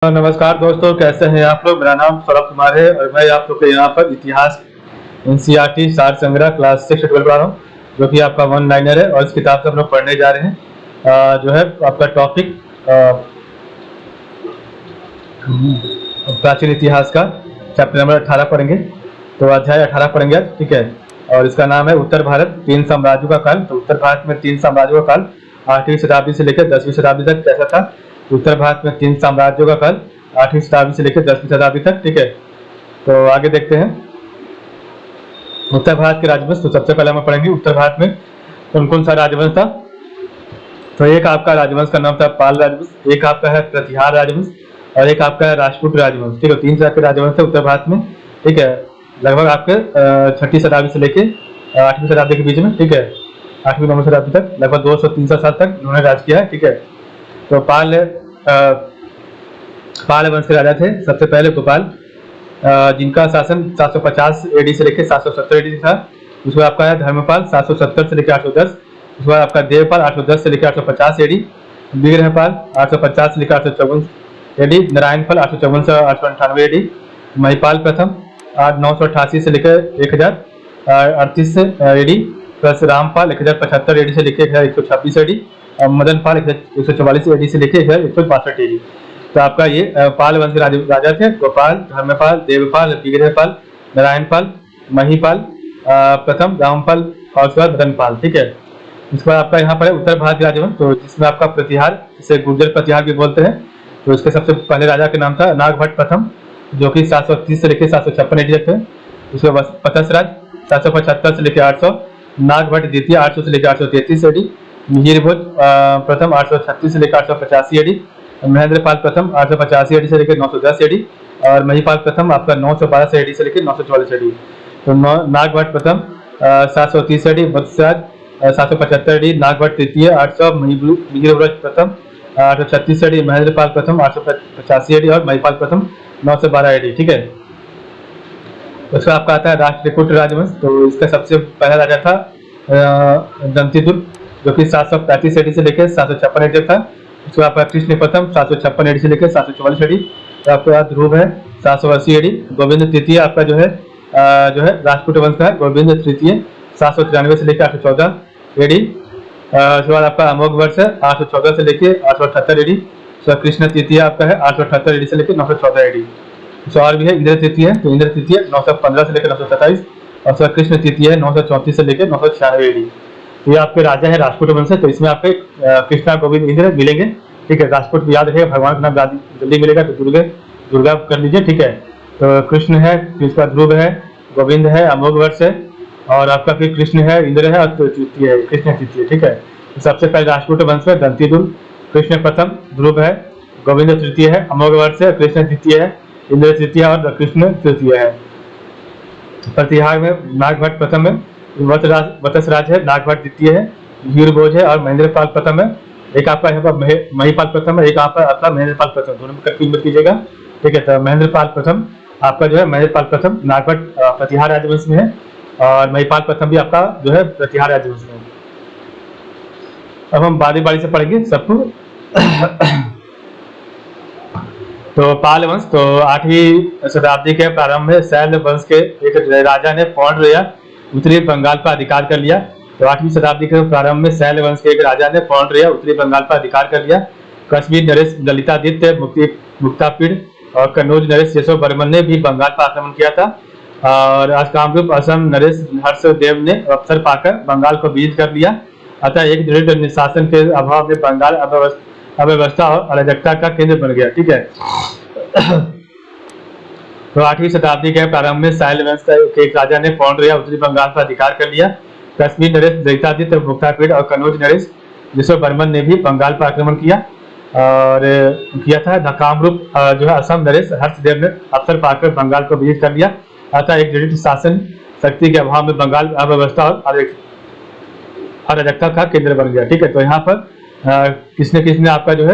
नमस्कार दोस्तों, कैसे हैं आप लोग। मेरा नाम सौरभ कुमार है और मैं आप लोग के यहाँ पर इतिहास एनसीईआरटी सार संग्रह क्लास 6 ट्वेल्व पढ़ा रहा हूँ, जो कि आपका वन लाइनर है और इस किताब से हम लोग पढ़ने जा रहे हैं। जो है आपका टॉपिक प्राचीन इतिहास का चैप्टर नंबर 18 पढ़ेंगे। तो अध्याय 18 पढ़ेंगे आज, ठीक है। और इसका नाम है उत्तर भारत, 3 साम्राज्यों का काल। तो उत्तर भारत में 3 साम्राज्यों का काल 8वीं शताब्दी से लेकर 10वीं शताब्दी तक कैसा था। उत्तर भारत में 3 साम्राज्यों का काल 8वीं शताब्दी से लेकर 10वीं शताब्दी तक, ठीक है। तो आगे देखते हैं उत्तर भारत के राजवंश। तो सबसे पहले हम पढ़ेंगे उत्तर भारत में कौन कौन सा राजवंश था। तो एक आपका राजवंश का नाम था पाल राजवंश, एक आपका है प्रतिहार राजवंश और एक आपका है राजपूत राजवंश, ठीक है। 3 तरह के राजवंश थे उत्तर भारत में, ठीक है। लगभग आपके 6वीं शताब्दी से लेके 8वीं शताब्दी के बीच में, ठीक है। 8वीं 9वीं शताब्दी तक लगभग 200-300 साल तक उन्होंने राज किया है, ठीक है। तो पाल वंश के राजा थे सबसे पहले गोपाल, जिनका शासन 750 एडी से लेकर 770 एडी था। उसके बाद आपका है धर्मपाल 770 से लेकर 810। उसके बाद आपका देवपाल 810 से लेकर 850 एडी। विग्रहपाल 850 से लेकर 854 एडी। नारायणपाल 854 से 898 एडी। महिपाल प्रथम 988 से लेकर 1038 एडी प्लस रामपाल 1075 एडी से लेकर 1126 एडी और मदनपाल 144 एडी से लेकर 1162 एडी। तो आपका ये पाल वंश के राजा थे गोपाल, धर्मपाल, देवपाल, विग्रहपाल, नारायणपाल, महिपाल प्रथम, रामपाल और उसके बाद मदनपाल, ठीक है। इसके बाद आपका यहाँ पर है उत्तर भारत के राजवंश, तो जिसमें आपका प्रतिहार, जिसे गुर्जर प्रतिहार भी बोलते हैं। तो इसके सबसे पहले राजा के नाम था नागभट्ट प्रथम, जो कि 730 से लेकर 756 एडी तक थे। उसके बाद पथसराज 775 से लेकर 800, नागभट्ट द्वितीय 800 से लेकर 833 एडी, मिहिरभोज प्रथम 836 से लेकर 885 एडी, महेंद्रपाल प्रथम 885 एडी से लेकर 910 एडी और महिपाल प्रथम आपका 912 एडी से लेकर 944 एडी। तो नागभट्ट प्रथम 730 एडी, वत्सराज 775 एडी, नागभट्ट तृतीय 800, मिहिरभोज प्रथम 836 एडी, महेंद्रपाल प्रथम 885 एडी और महिपाल प्रथम 912 एडी, ठीक है। उसका आपका आता है राष्ट्रकूट राजवंश। तो इसका सबसे पहला राजा था दंतीदुर्ग, जो कि 735 एडी से लेकर 756 एडी तक था। उसके बाद कृष्ण प्रथम 756 एडी से लेकर 744 एडी। तो आपके बाद ध्रुव है 780 एडी। गोविंद तृतीय आपका जो है राजपूत वंश का है, गोविंद तृतीय 793 से लेकर 814 एडी। उसके बाद आपका अमोघ वर्ष है 814 से लेकर 878 एडी। कृष्ण तृतीय आपका है 878 एडी से लेकर 914 एडी। और भी है इंद्र तृतीय है, तो इंद्र तृतीय 915 से लेकर 927 और कृष्ण तृतीय है 934 से लेकर 996 एडी। तो ये आपके राजा है राजपूत वंश है। तो इसमें आपके कृष्णा, गोविंद, इंद्र मिलेंगे, ठीक है। राजपूत याद रहेगा, भगवान का नाम जल्दी मिलेगा तो दुर्गा कर लीजिए, ठीक है। तो कृष्ण है, फिर उसका ध्रुव है, गोविंद है, अमोघ वर्ष है और आपका फिर कृष्ण है, इंद्र है और तृतीय है कृष्ण तृतीय, ठीक है। तो सबसे पहले राजपूत वंश में दंतीदुर्ग, कृष्ण प्रथम, ध्रुव है, गोविंद तृतीय है, अमोघ वर्ष है, कृष्ण तृतीय है, इंद्र तृतीय और कृष्ण तृतीय है। प्रतिहार में नागभट्ट प्रथम है, वत्सराज है, नागभट्ट द्वितीय है, वीरभोज है और महेंद्रपाल प्रथम है। एक आपका यहाँ पर महिपाल प्रथम है, एक आपका महेंद्रपाल प्रथम, दोनों में कंफ्यूज मत कीजिएगा, ठीक है। तो महेंद्रपाल प्रथम आपका जो है महेंद्रपाल प्रथम नागभट्ट प्रतिहार राजवंश में है और महिपाल प्रथम भी आपका जो है प्रतिहार राजवंश में है। अब हम बारी बारी से पढ़ेंगे सबको। तो पाल वंश, तो 8वीं शताब्दी के प्रारंभ में शैल वंश के एक राजा ने पौंड या उत्तरी बंगाल पर अधिकार कर लिया। तो 8वीं शताब्दी के प्रारंभ में शैल वंश के एक राजा ने पौंड या उत्तरी बंगाल पर अधिकार कर लिया। कश्मीर नरेश ललितादित्य मुक्तापीड़ और कन्नौज नरेश यशो बर्मन ने भी बंगाल पर आक्रमण किया था और कामरूप असम नरेश हर्षदेव ने अवसर पाकर बंगाल को विजित कर लिया। अतः एक दृढ़ शासन के अभाव में बंगाल अव्यवस्था और अराजकता का केंद्र बन गया, ठीक है। तो 8वीं शताब्दी के प्रारंभ में शैल वंश के एक राजा ने पौंड या उत्तरी बंगाल पर अधिकार कर लिया। कश्मीर नरेश ललितादित्य मुक्तापीड़ और कन्नौज नरेश यशो बर्मन ने भी बंगाल पर आक्रमण किया और किया था। कामरूप जो है असम नरेश हर्षदेव ने अवसर पाकर बंगाल को विजित कर लिया। अतः एक दृढ़ शासन शक्ति के अभाव में बंगाल अव्यवस्था और अराजकता का केंद्र बन गया, ठीक है। तो यहाँ पर किसने आपका जो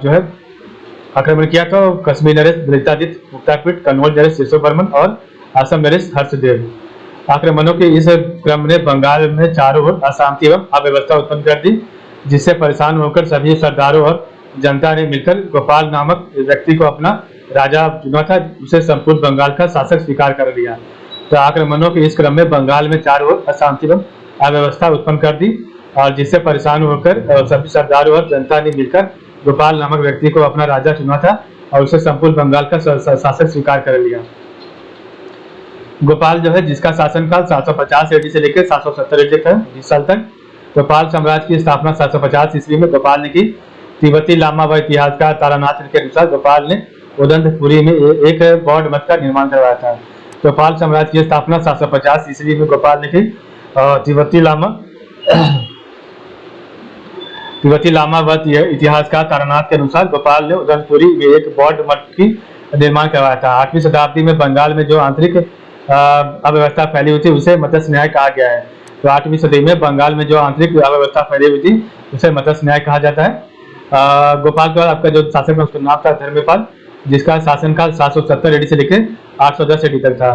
है आक्रमण किया था। कश्मीर नरेश ललितादित्य मुक्तापीड़, कन्नौज नरेश यशो बर्मन और असम नरेश हर्षदेव। आक्रमणों के इस क्रम ने बंगाल में चारों ओर अशांति एवं अव्यवस्था उत्पन्न कर दी, जिससे परेशान होकर सभी सरदारों और जनता ने मिलकर गोपाल नामक व्यक्ति को अपना राजा चुना था, उसे संपूर्ण बंगाल का शासक स्वीकार कर लिया। तो आक्रमणों के इस क्रम में बंगाल में चारों ओर अशांति एवं अव्यवस्था उत्पन्न कर दी, और जिससे परेशान होकर सभी सरदारों और जनता ने मिलकर गोपाल नामक व्यक्ति को अपना राजा चुना था और उसे संपूर्ण बंगाल का शासक स्वीकार कर लिया। गोपाल जो है, जिसका शासनकाल 750 एडी से लेकर 770 एडी तक है, 20 साल तक। तो पाल साम्राज्य की स्थापना 750 ईस्वी में गोपाल ने की। तिब्बती लामा व इतिहासकार तारानाथ के अनुसार गोपाल ने उदंतपुरी में एक बौद्ध मठ का निर्माण करवाया था। तो पाल साम्राज्य की स्थापना 750 ईस्वी में गोपाल ने की। तिब्बती लामा व इतिहासकार तारानाथ के अनुसार गोपाल ने उदंतपुरी में एक बौद्ध मठ की निर्माण करवाया था। 8वीं शताब्दी में बंगाल में जो आंतरिक अव्यवस्था फैली हुई थी उसे मत्स्य न्याय कहा गया है। तो 8वीं सदी में बंगाल में जो आंतरिक अव्यवस्था फैली हुई थी उसे मत्स्य न्याय कहा जाता है। गोपाल के बाद आपका जो शासक है उसका नाम था धर्मपाल, जिसका शासनकाल 770 एडी से लेकर 810 एडी तक था।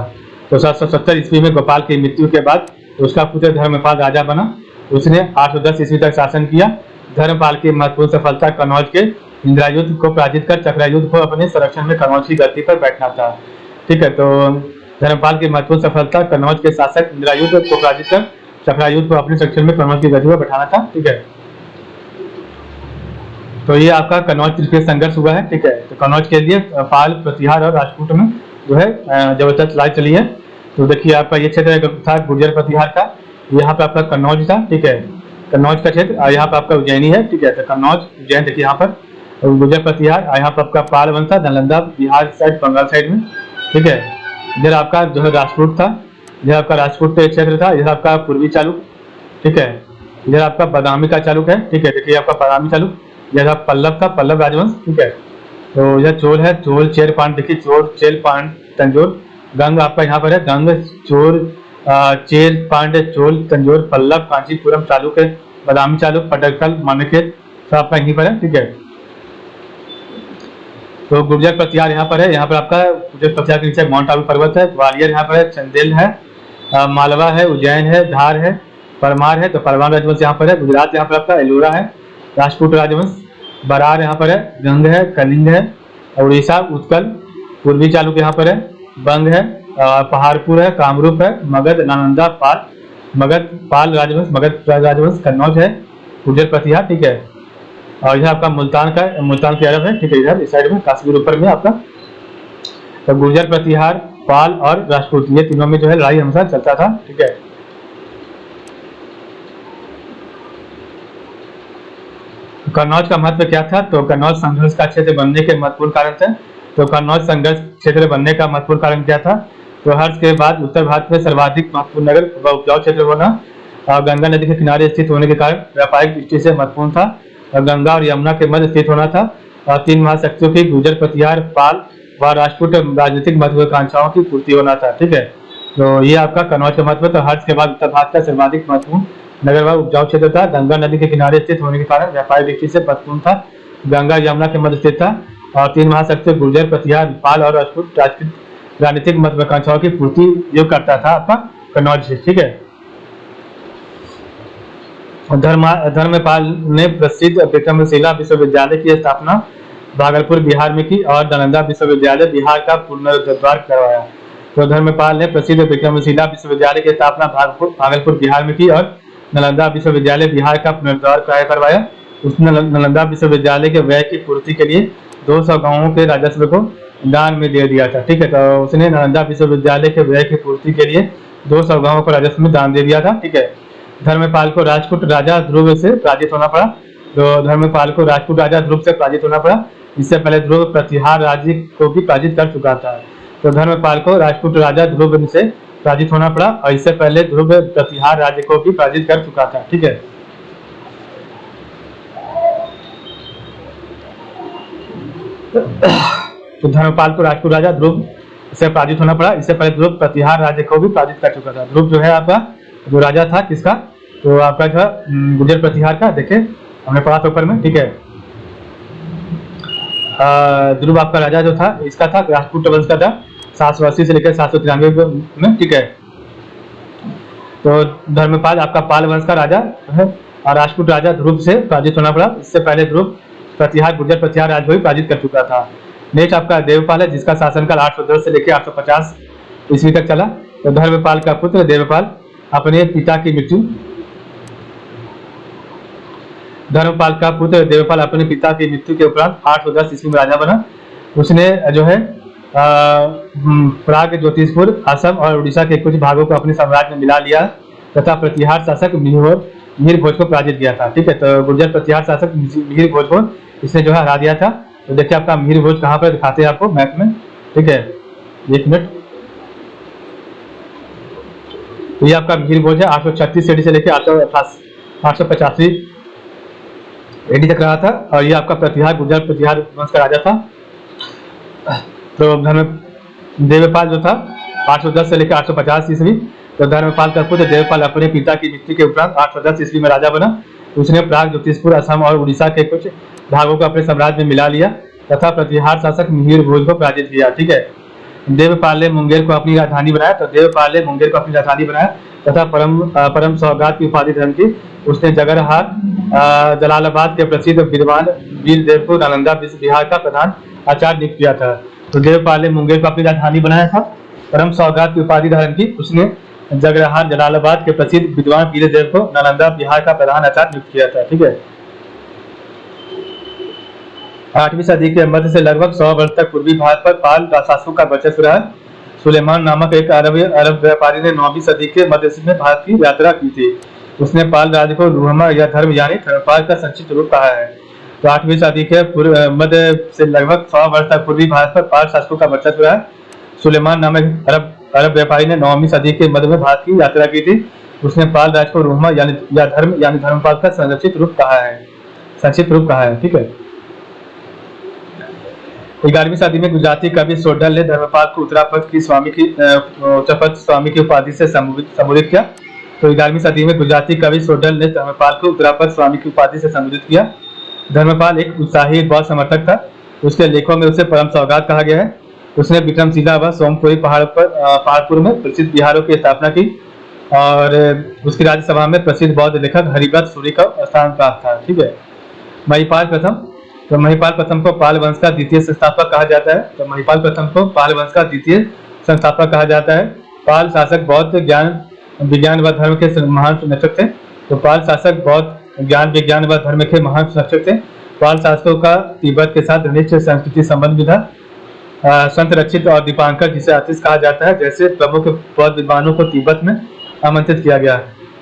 तो 770 ईस्वी में गोपाल की मृत्यु के बाद उसका पुत्र धर्मपाल राजा बना। उसने 810 ईस्वी तक शासन किया। धर्मपाल की महत्वपूर्ण सफलता कन्नौज के इंदिरायुद्ध को पराजित कर चक्रायुद्ध को अपने संरक्षण में कन्नौज की गद्दी पर बैठना था। ठीक है, तो धर्मपाल की महत्वपूर्ण सफलता कन्नौज के शासक इंदिरायुद्ध को पराजित कर चक्रायुद्ध को अपने संरक्षण में कन्नौज की गद्दी पर बैठाना था। ठीक है, तो ये आपका कन्नौज तृतीय संघर्ष हुआ है। ठीक है, तो कन्नौज के लिए पाल, प्रतिहार और राजपूत में जो है जबरदस्त लड़ाई चली है। तो देखिए आपका ये क्षेत्र था गुर्जर प्रतिहार का, यहाँ पे आपका कन्नौज था। ठीक है, कन्नौज का क्षेत्र, और यहाँ पे आपका उज्जैनी है। ठीक है, तो कन्नौज उज्जैन देखिए यहाँ पर गुर्जर प्रतिहार, यहाँ पे आपका पाल वंश था, नालंदा बिहार साइड, बंगाल साइड में। ठीक है, इधर आपका जो है राजपूत था, इधर आपका राजपूत क्षेत्र था, इधर आपका पूर्वी चालुक। ठीक है, इधर आपका बादामी का चालुक है। ठीक है, देखिए आपका बादामी चालुक, इधर पल्लव था, पल्लव राजवंश। ठीक है, तो इधर चोल है, चोल, चेर, पांड, देखिए चोल, चेल, पांड, तंजोर। गंग आपका यहाँ पर है, गंग, चोर, चेर, पांड्य, चोल, तंजोर, पल्लव, कांचीपुरम, चालुक्य, बादामी चालुक, पटकल, मानकेत, सब आपका यहीं पर है। ठीक है, तो गुर्जर प्रतिहार यहाँ पर है। यहाँ पर आपका गुर्जर प्रतिहार के नीचे माउंट आबू पर्वत है, ग्वालियर यहाँ पर है, चंदेल है, मालवा है, उज्जैन है, धार है, परमार है, तो परमार राजवंश यहाँ पर है। गुजरात यहाँ पर आपका एलोरा है, राजपूत राजवंश। बरार यहाँ पर है, गंग है, कलिंग है, उड़ीसा, उत्कल, पूर्वी चालुक्य यहाँ पर है, बंग है, पहाड़पुर है, कामरूप है, मगध, नालंदा, पाल, मगध पाल राजवंश, मगध राजवंश, कन्नौज है, गुर्जर प्रतिहार। ठीक है, और इधर आपका मुल्तान की अरब है। ठीक है, इधर इस साइड में कश्मीर ऊपर में आपका, तो गुर्जर प्रतिहार, पाल और राजपूत, ये तीनों में जो है लड़ाई हमेशा चलता था। ठीक है, कन्नौज का महत्व क्या था? तो कन्नौज संघर्ष का क्षेत्र बनने के महत्वपूर्ण कारण थे। तो कन्नौज संघर्ष क्षेत्र बनने का महत्वपूर्ण कारण क्या था? तो हर्ष के बाद उत्तर भारत में सर्वाधिक महत्वपूर्ण नगर व उपजाऊ क्षेत्र होना, और गंगा नदी के किनारे स्थित होने के कारण व्यापारिक दृष्टि से महत्वपूर्ण था, और गंगा और यमुना के मध्य स्थित होना था, और तीन महाशक्तियों की गुर्जर, प्रतिहार, पाल व राजपूत राजनीतिक महत्वाकांक्षाओं की पूर्ति होना था। ठीक है, तो ये आपका कन्नौज का महत्व। तो हर्ष के बाद उत्तर भारत का सर्वाधिक महत्वपूर्ण नगर व उपजाऊ क्षेत्र था, गंगा नदी के किनारे स्थित होने के कारण व्यापारिक दृष्टि से महत्वपूर्ण था, गंगा यमुना के मध्य स्थित था, और तीन महाशक्तियों गुर्जर, प्रतिहार, पाल और राजपूत राजनीतिक महत्वाकांक्षाओं की पूर्ति जो करता था आपका कन्नौज। ठीक है, धर्मपाल ने प्रसिद्ध विक्रमशिला विश्वविद्यालय की स्थापना भागलपुर बिहार में की, और नालंदा विश्वविद्यालय बिहार का पुनरुद्धार करवाया। तो धर्मपाल ने प्रसिद्ध विक्रमशिला विश्वविद्यालय की स्थापना भागलपुर बिहार में की, और नालंदा विश्वविद्यालय बिहार का पुनरुद्धार करवाया। उसने नालंदा विश्वविद्यालय के व्यय की पूर्ति के लिए 200 गांवों के राजस्व को दान में दे दिया था। ठीक है, तो उसने नालंदा विश्वविद्यालय के व्यय की पूर्ति के लिए 200 गांवों को राजस्व में दान दे दिया था। ठीक है, धर्मपाल को राजपूत राजा ध्रुव से पराजित होना पड़ा। तो धर्मपाल को राजपूत राजा ध्रुव से पराजित होना पड़ा। इससे पहले ध्रुव प्रतिहार राज्य को भी पराजित कर चुका था। तो धर्मपाल को राजपूत राजा ध्रुव से पराजित होना पड़ा, और इससे पहले ध्रुव प्रतिहार राज्य को भी पराजित कर चुका था। ठीक है, तो धर्मपाल को राजपूत राजा ध्रुव से पराजित होना पड़ा। इससे पहले ध्रुव प्रतिहार राज्य को भी पराजित कर चुका था। ध्रुव जो है आपका जो राजा था किसका? तो आपका जो है गुर्जर प्रतिहार का। देखिए हमने पढ़ा था ऊपर में। ठीक है, ध्रुव आपका राजा जो था इसका था राजपूत वंश का था, 780 से लेकर 793 में। ठीक है, तो धर्मपाल आपका पाल वंश का राजा है, और राजपूत राजा ध्रुव से पराजित होना पड़ा। इससे पहले ध्रुव प्रतिहार गुर्जर प्रतिहार राज को भी पराजित कर चुका था। नेक्स्ट आपका देवपाल है, जिसका शासनकाल 810 से लेकर 850 ईस्वी तक चला। तो धर्मपाल का पुत्र देवपाल अपने पिता की मृत्यु धर्मपाल का पुत्र देवपाल अपने पिता की मृत्यु के उपरांत 810 ईस्वी में राजा बना। उसने जो है प्राग, ज्योतिषपुर, असम और उड़ीसा के कुछ भागों को अपने साम्राज्य में मिला लिया तथा प्रतिहार शासक मिहिर भोज को पराजित किया था। ठीक है, तो गुर्जर प्रतिहार शासक मिहिर भोज को इसने जो है हरा दिया था। तो देखिए आपका मिहिर भोज कहाँ पर दिखाते हैं आपको मैप में। ठीक है, एक मिनट। तो ये आपका मिहिर भोज है, 836 एडी से लेकर 885 एडी तक रहा था और ये आपका प्रतिहार गुर्जर प्रतिहार वंश का राजा था। तो देवपाल जो था 810 से लेकर 850 ईस्वी। तो धर्मपाल का पुत्र देवपाल अपने पिता की मृत्यु के उपरांत 810 ईस्वी में राजा बना। उसने प्राग, ज्योतिषपुर, असम और उड़ीसा के कुछ भागों को अपने साम्राज्य में मिला लिया तथा प्रतिहार शासक मिहिर भोज को पराजित किया। ठीक है, देवपाल ने मुंगेर को अपनी राजधानी बनाया। तो देवपाल ने मुंगेर को अपनी राजधानी बनाया तथा परम सौगात की उपाधि धर्म की। उसने जगरहाट, जलालाबाद के प्रसिद्ध विद्वान वीरदेव को नालंदा बिहार का प्रधान आचार्य नियुक्त किया था। तो देवपाल ने मुंगेर को अपनी राजधानी बनाया था, परम सौगात की उपाधि धारण की। उसने जगरहाट, जलालाबाद के प्रसिद्ध विद्वान वीरदेव को नालंदा बिहार का प्रधान आचार्य नियुक्त किया था। ठीक है, 8वीं सदी के मध्य से लगभग 100 वर्ष तक पूर्वी भारत पर पाल शासकों का वर्चस्व रहा। सुलेमान नामक एक अरब व्यापारी ने 9वीं सदी के मध्य में भारत की यात्रा की थी। उसने पाल राज्य को रुहमा या धर्म यानी धर्मपाल का संक्षिप्त रूप कहा है। तो 8वीं सदी के मध्य से लगभग 100 वर्ष तक पूर्वी भारत पर पाल शासकों का वर्चस्व रहा। सुलेमान नामक अरब व्यापारी ने 9वीं सदी के मध्य में भारत की यात्रा की थी। उसने पाल राज्य को रुहमा या धर्म यानी धर्मपाल का संक्षिप्त रूप कहा है। ठीक है, 11वीं सदी में गुजराती कवि सोडल ने धर्मपाल को उत्तरापद स्वामी की उपाधि से संबोधित किया। तो 11वीं सदी में गुजराती कवि सोडल ने धर्मपाल को उत्तरापद स्वामी की उपाधि से संबोधित किया। धर्मपाल एक उत्साही बौद्ध समर्थक था। उसके लेखों में उसे परम सौगात कहा गया है। उसने विक्रमशिला व सोमपुरी पहाड़पुर में प्रसिद्ध विहारों की स्थापना की और उसकी राज्यसभा में प्रसिद्ध बौद्ध लेखक हरिव्रत सूरी का स्थान प्राप्त था। ठीक है, महिपाल प्रथम। तो महिपाल प्रथम को पाल वंश का द्वितीय संस्थापक कहा जाता है। तो महिपाल प्रथम को पाल वंश का द्वितीय संस्थापक कहा जाता है। पाल शासक बौद्ध ज्ञान, विज्ञान व धर्म के महान संरक्षक थे। तो पाल शासक बौद्ध ज्ञान, विज्ञान व धर्म के महान संरक्षक थे। पाल शासकों का तिब्बत के साथ घनिष्ठ सांस्कृतिक संबंध भी था। संत रक्षित और दीपांकर, जिसे आतिश कहा जाता है, जैसे प्रमुख बौद्ध विद्वानों को तिब्बत में आमंत्रित किया गया।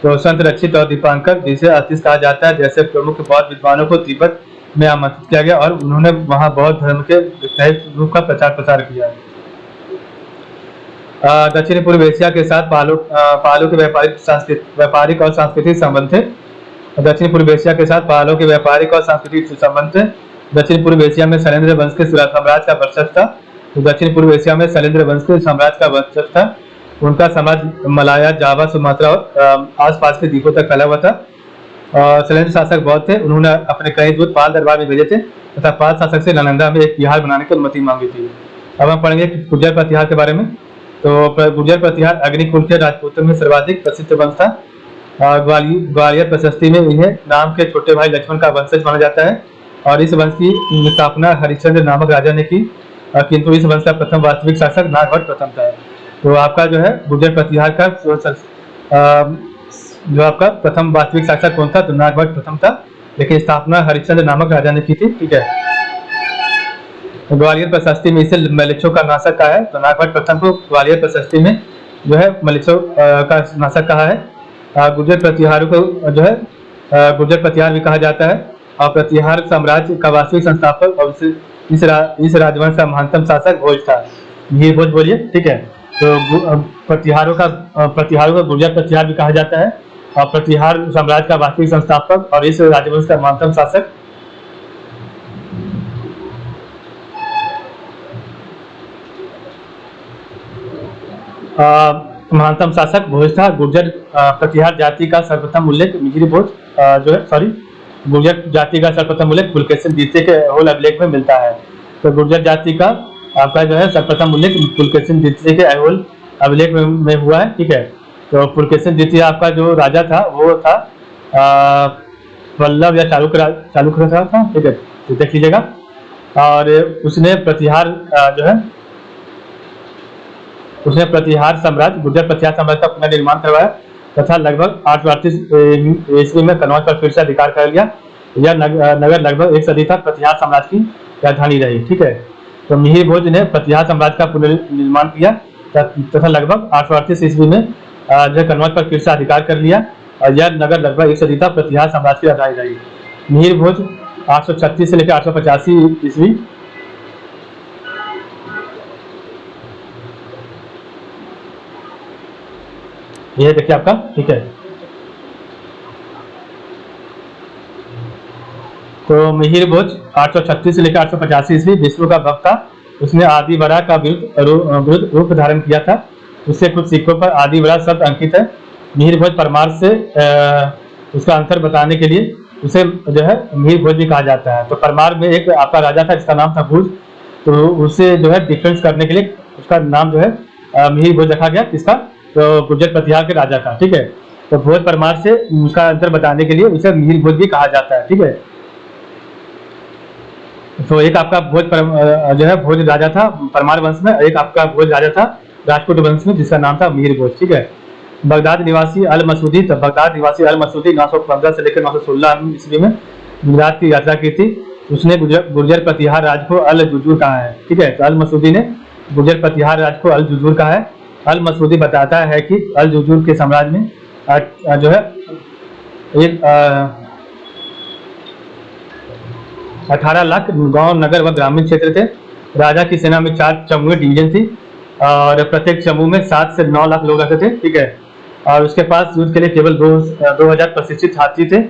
तो संत रक्षित और दीपांकर, जिसे आतिश कहा जाता है, जैसे प्रमुख बौद्ध विद्वानों को तिब्बत में आमंत्रित किया गया और उन्होंने वहां बौद्ध धर्म के रूप का प्रचार प्रसार किया। दक्षिण पूर्व एशिया के साथ पालों के व्यापारिक और सांस्कृतिक संबंध थे। दक्षिण पूर्व एशिया के साथ पालों के व्यापारिक और सांस्कृतिक संबंध थे। दक्षिण पूर्व एशिया में शैलेंद्र वंश के साम्राज्य का वर्चस्व था। तो दक्षिण पूर्व एशिया में शैलेंद्र वंश के साम्राज्य का वर्चस्व था। उनका साम्राज्य मलाया, जावा, सुमात्रा और आसपास के द्वीपों तक फैला हुआ था। शैलेंद्र शासक बौद्ध थे। उन्होंने अपने कई दूत पाल दरबार में भेजे थे तथा पाल शासक से नालंदा में एक विहार बनाने की अनुमति मांगी थी। अब हम पढ़ेंगे गुर्जर प्रतिहार के बारे में। तो गुर्जर प्रतिहार अग्निकुल के राजपूतों में सर्वाधिक प्रसिद्ध वंश था। ग्वालियर प्रशस्ति में इन्हें नाम के छोटे भाई लक्ष्मण का वंशज माना जाता है और इस वंश की स्थापना हरिश्चंद्र नामक राजा ने की, किंतु इस वंश का प्रथम वास्तविक शासक नागभट्ट प्रथम था। तो आपका जो है गुर्जर प्रतिहार का जो आपका प्रथम वास्तविक शासक कौन था? तो नागभट्ट प्रथम था, लेकिन स्थापना हरिश्चंद्र नामक राजा ने की थी। ठीक है, ग्वालियर प्रशस्ति में इसे मलेच्छों का नाशक कहा है। तो नागभट्ट प्रथम को ग्वालियर प्रशस्ति में जो है मलेच्छों का नाशक कहा है। गुर्जर प्रतिहार को जो है गुर्जर प्रतिहार भी कहा जाता है और प्रतिहार साम्राज्य का वास्तविक संस्थापक और इस राजवंश का महानतम शासक भोज था। ये भोज बोलिए। ठीक है, तो प्रतिहारों को गुर्जर प्रतिहार भी कहा जाता है और प्रतिहार साम्राज्य का वास्तविक संस्थापक और इस राजवंश का महानतम शासक भोज था। गुर्जर प्रतिहार जाति का सर्वप्रथम उल्लेख मिहिर भोज गुर्जर जाति का सर्वप्रथम उल्लेख पुलकेशिन द्वितीय के अहोल अभिलेख में मिलता है। तो गुर्जर जाति का आपका जो है सर्वप्रथम उल्लेख पुलकेशिन द्वितीय के अहोल अभिलेख में हुआ है। ठीक है, तो पुलकेशिन द्वितीय आपका जो राजा था वो था वल्लभ या चालुक्य था। ठीक है, तो देख लीजिएगा। और उसने प्रतिहार जो है उसने प्रतिहार साम्राज्य गुर्जर प्रतिहार साम्राज्य का पुनर्निर्माण करवाया तथा लगभग 838 ईस्वी में कन्नौज पर फिर से अधिकार कर लिया। यह नगर लगभग एक सदी तक प्रतिहार साम्राज्य की राजधानी रही। ठीक है, तो मिहिर भोज ने प्रतिहार साम्राज्य का पुनर्निर्माण किया तथा लगभग 838 ईस्वी में जो कन्नौज पर फिर से अधिकार कर लिया और यह नगर लगभग एक सदी तक प्रतिहार साम्राज्य की राजधानी रही। मिहिर भोज 836 से लेकर 885 ईस्वी ये देखिए आपका। ठीक है, तो मिहिर भोज 836 से लेकर 885 ईस्वी विष्णु का भक्त था। उसने आदि वरा का विरुद्ध रूप धारण किया था। उससे कुछ सिक्कों पर आदि वरा शब्द अंकित है। मिहिर भोज परमार से उसका अंतर बताने के लिए उसे जो है मिहिर भोज भी कहा जाता है। तो परमार में एक आपका राजा था जिसका नाम था भोज, तो उससे जो है डिफरेंस करने के लिए उसका नाम जो है मिहिर भोज रखा गया। किसका? तो गुर्जर प्रतिहार के राजा का। ठीक है, तो भोज परमार से उसका अंतर बताने के लिए उसे मिहिर भोज भी कहा जाता है। ठीक है, तो एक आपका भोज जो है भोज राजा था परमार वंश में, एक आपका भोज राजा था राजपूत वंश में जिसका नाम था मिहिर भोज। ठीक है, बगदाद निवासी अल मसूदी, तो बगदाद निवासी अल मसूदी 915 से लेकर 916 ईस्वी में गुजरात की यात्रा की थी। उसने गुर्जर प्रतिहार राज को अल जुजूर कहा है। ठीक है, तो अल मसूदी ने गुर्जर प्रतिहार राज को अल जुजूर कहा है। अल मसूदी बताता है कि अल जुजूर के साम्राज्य में जो है एक 18 लाख गांव, नगर व ग्रामीण क्षेत्र थे। राजा की सेना में 4 चमूए डिवीजन थी और प्रत्येक समूह में 7 से 9 लाख लोग रहते थे। ठीक है, और उसके पास युद्ध के लिए केवल 2000 प्रशिक्षित हाथी थे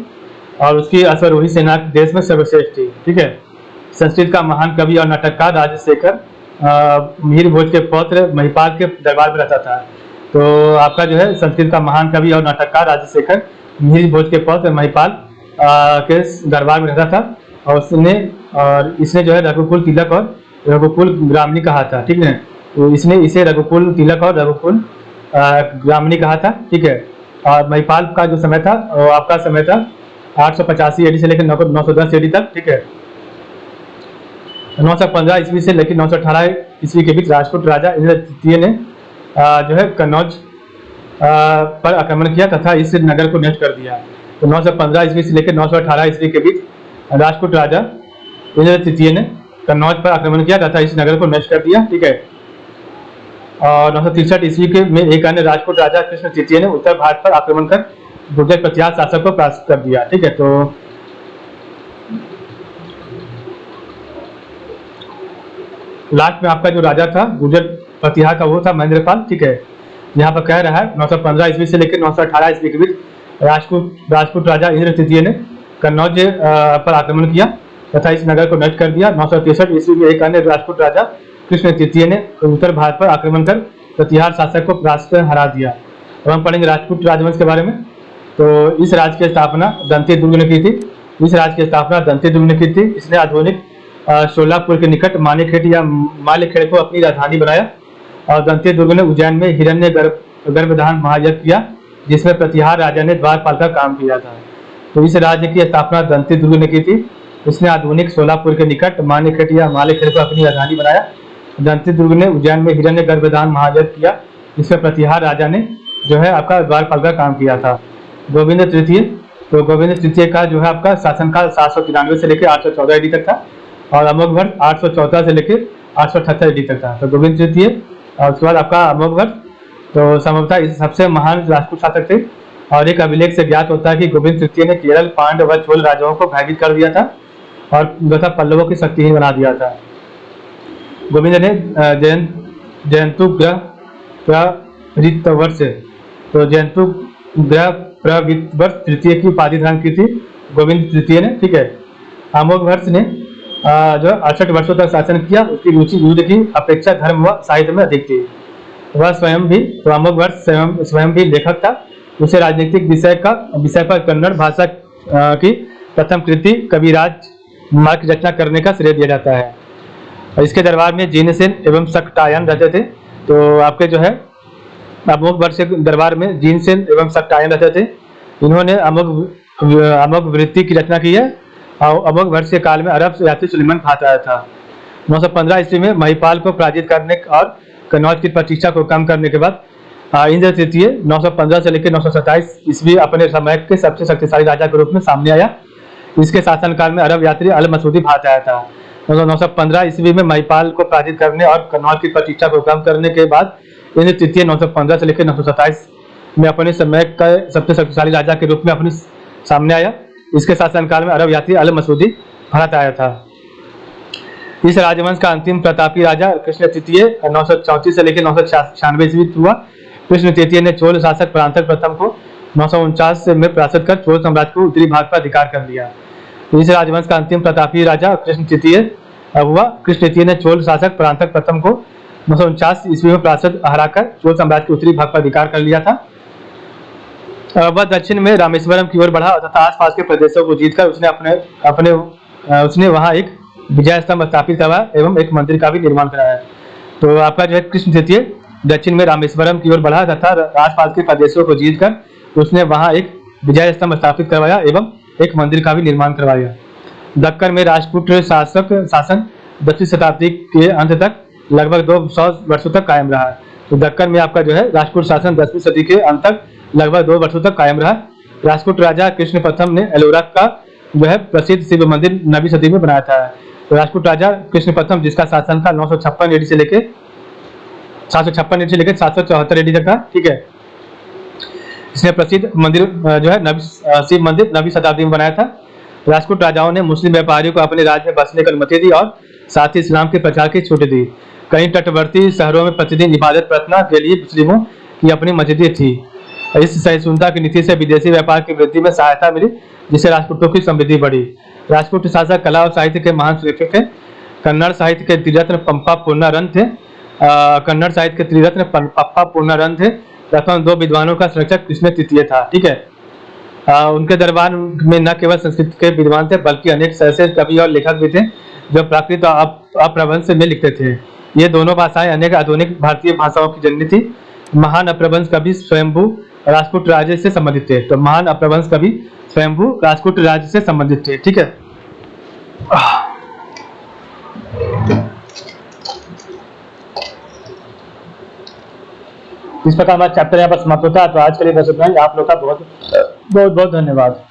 और उसकी अश्वारोही सेना देश में सर्वश्रेष्ठ थी। ठीक है, संस्कृत का महान कवि और नाटककार राजशेखर मिहिर भोज के पौत्र महिपाल के दरबार में रहता था। तो आपका जो है संस्कृत का महान कवि और नाटककार राजशेखर मिहिर भोज के पौत्र महिपाल के दरबार में रहता था और इसने जो है रघुकुल तिलक और रघुकुल ग्रामणी कहा था। ठीक है, तो इसने इसे रघुकुल तिलक और रघुकुल ग्रामणी कहा था। ठीक है, और महिपाल का जो समय था वो आपका समय था 885 एडी से लेकर 910 एडी तक। ठीक है, 915 ईस्वी से लेकर 918 ईस्वी के बीच राजपूत राजा इंद्र तृतीय ने जो है कन्नौज पर आक्रमण किया तथा इस नगर को नष्ट कर दिया। तो 915 ईस्वी से लेकर 918 ईस्वी के बीच राजपूत राजा इंद्र तृतीय ने कन्नौज पर आक्रमण किया तथा इस नगर को नष्ट कर दिया। ठीक है, और 963 ईस्वी के में एक अन्य राजपूत राजा कृष्ण तृतीय ने उत्तर भारत पर आक्रमण कर गुर्जर प्रतिहार शासक को परास्त कर दिया। ठीक है, तो लास्ट में आपका जो राजा था गुर्जर प्रतिहार का वो था महेंद्रपाल। ठीक है, यहाँ पर कह रहा है 915 ईस्वी से लेकर 918 ईस्वी के बीच राजपूत राजा इंद्र तृतीय ने कन्नौज पर आक्रमण किया तथा इस नगर को नष्ट कर दिया। 963 ईस्वी में एक अन्य राजपूत राजा कृष्ण तृतीय ने उत्तर भारत पर आक्रमण कर प्रतिहार शासक को परास्त कर हरा दिया। अब हम पढ़ेंगे राजपूत राजवंश के बारे में। तो इस राज्य की स्थापना दंती दुर्ग ने की थी। इसने आधुनिक सोलापुर के निकट मानेखेट या मालेखेड़ को अपनी राजधानी बनाया और दंती दुर्ग ने उज्जैन में हिरण्य गर्भधान महायज्ञ किया जिसमें प्रतिहार राजा ने द्वारपाल का काम किया था। तो इस राज्य की स्थापना दंती दुर्ग ने की थी। इसने आधुनिक सोलापुर के निकट मानेखेट या मालेखेड़ को अपनी राजधानी बनाया। दंती दुर्ग ने उज्जैन में हिरण्य गर्भधान महायज्ञ किया जिसमें प्रतिहार राजा ने जो है आपका द्वारपाल का काम किया था। गोविंद तृतीय, तो गोविंद तृतीय का जो है आपका शासनकाल 793 से लेकर 814 एडी तक था और अमोघवर्ष 814 से लेकर 878 एडी तक था। तो गोविंद तृतीय और उसके बाद आपका अमोघवर्ष तो संभवतः सबसे महान राजपूत शासक थे और एक अभिलेख से ज्ञात होता है कि गोविंद तृतीय ने केरल, पांड्य व चोल राजाओं को भयभीत कर दिया था और तथा पल्लवों की शक्तिहीन बना दिया था। गोविंद ने जयंतु ग्रह प्रवृत्तवर्ष, तो जयंतु ग्रह प्रवृत्तवर्ष तृतीय की उपाधि धारण की थी गोविंद तृतीय ने। ठीक है, अमोघवर्ष ने जो 68 वर्षों तक शासन किया। उसकी रुचि युद्ध की अपेक्षा धर्म व साहित्य में अधिक थी। वह स्वयं भी, तो अमोघवर्ष स्वयं भी लेखक था। उसे राजनीतिक विषय पर कन्नड़ भाषा की प्रथम कृति कविराज मार्ग रचना करने का श्रेय दिया जाता है। और इसके दरबार में जीनसेन एवं सक्टायन रहते थे। तो आपके जो है अमोघवर्ष के दरबार में जीनसेन एवं सक्टायन रहते थे। इन्होंने अमोघ वृत्ति की रचना की है अमोघ वर्ष के काल में अरब यात्री सुलेमान भात आया था। 915 ईस्वी में महिपाल को पराजित करने और कन्नौज की प्रतिष्ठा को कम करने के बाद इंद्र तृतीय 915 से लेकर 927 ईस्वी अपने समय के सबसे शक्तिशाली राजा के रूप में सामने आया। इसके शासनकाल में अरब यात्री अल मसूदी भारत आया था। 915 ईस्वी में महिपाल को पराजित करने और कन्नौज की प्रतिष्ठा को कम करने के बाद इंद्र तृतीय 915 से लेकर 927 में अपने समय का सबसे शक्तिशाली राजा के रूप में अपने सामने आया। इसके शासनकाल में अरब यात्री अल मसूदी भारत आया था। इस राजवंश का अंतिम प्रतापी राजा कृष्ण तृतीय 934 से लेकर 996 ईस्वी हुआ। कृष्ण तृतीय ने चोल शासक परांतक प्रथम को 949 में पराजित कर चोल साम्राज्य को उत्तरी भाग पर अधिकार कर लिया। इस राजवंश का अंतिम प्रतापी राजा कृष्ण तृतीय हुआ। कृष्ण तृतीय ने चोल शासक परांतक प्रथम को 949 ईस्वी में पराजित हराकर चोल साम्राज्य के उत्तरी भाग पर अधिकार कर लिया था। वह दक्षिण में रामेश्वरम की ओर बढ़ा तथा आसपास के प्रदेशों को जीतकर उसने वहां एक विजय स्तंभ स्थापित करवाया एवं एक मंदिर का भी निर्माण कराया। तो आपका जो है कृष्ण तृतीय दक्षिण में रामेश्वरम की ओर बढ़ा तथा आसपास के प्रदेशों को जीतकर उसने वहां एक विजय स्तंभ स्थापित करवाया एवं एक मंदिर का भी निर्माण करवाया। दक्कन में राजपूत शासन 10वीं शताब्दी के अंत तक लगभग 200 वर्षों तक कायम रहा। तो दक्कन में आपका जो है राजपूत शासन 10वीं सदी के अंत तक लगभग 2 वर्षों तक कायम रहा। राजपूत राजा कृष्ण प्रथम ने एलोरा का जो है प्रसिद्ध शिव मंदिर 9वीं सदी में बनाया था। तो राजपूत राजा कृष्ण प्रथम जिसका शासनकाल 956 एडी से लेकर 774 एडी तक था, ठीक है। इसने प्रसिद्ध मंदिर जो है शिव मंदिर 9वीं शताब्दी में बनाया था। राजपूत राजाओं ने मुस्लिम व्यापारियों को अपने राज्य में बसने की अनुमति दी और साथ ही इस्लाम के प्रचार की छूट दी। कई तटवर्ती शहरों में प्रतिदिन इबादत प्रार्थना के लिए मुस्लिमों की अपनी मस्जिदें थी। इस सहिष्णुता की नीति से विदेशी व्यापार की वृद्धि में सहायता मिली, जिससे राजपूतों की समृद्धि बढ़ी। राजपूत शासक कला और साहित्य के महान समीक्षक थे। कन्नड़ साहित्य के त्रिरत्न पंपा पूर्णारन थे। प्रथम 2 विद्वानों का संरक्षक कृष्ण तृतीय था, ठीक है। उनके दरबार में न केवल संस्कृत के विद्वान थे बल्कि अनेक सहस्य कवि और लेखक भी थे जो प्राकृत और अप्रबंध में लिखते थे। ये दोनों भाषाएं अनेक आधुनिक भारतीय भाषाओं की जननी थी। महान अप्रबंध कवि स्वयंभू राजपूत राज्य से संबंधित थे। तो महान अप्रबंध कवि स्वयंभू राजपूत राज्य से संबंधित थे, ठीक है। इस प्रकार हमारा चैप्टर यहाँ पर समाप्त होता है। तो आज के लिए बस इतना ही। आप लोग का बहुत बहुत धन्यवाद।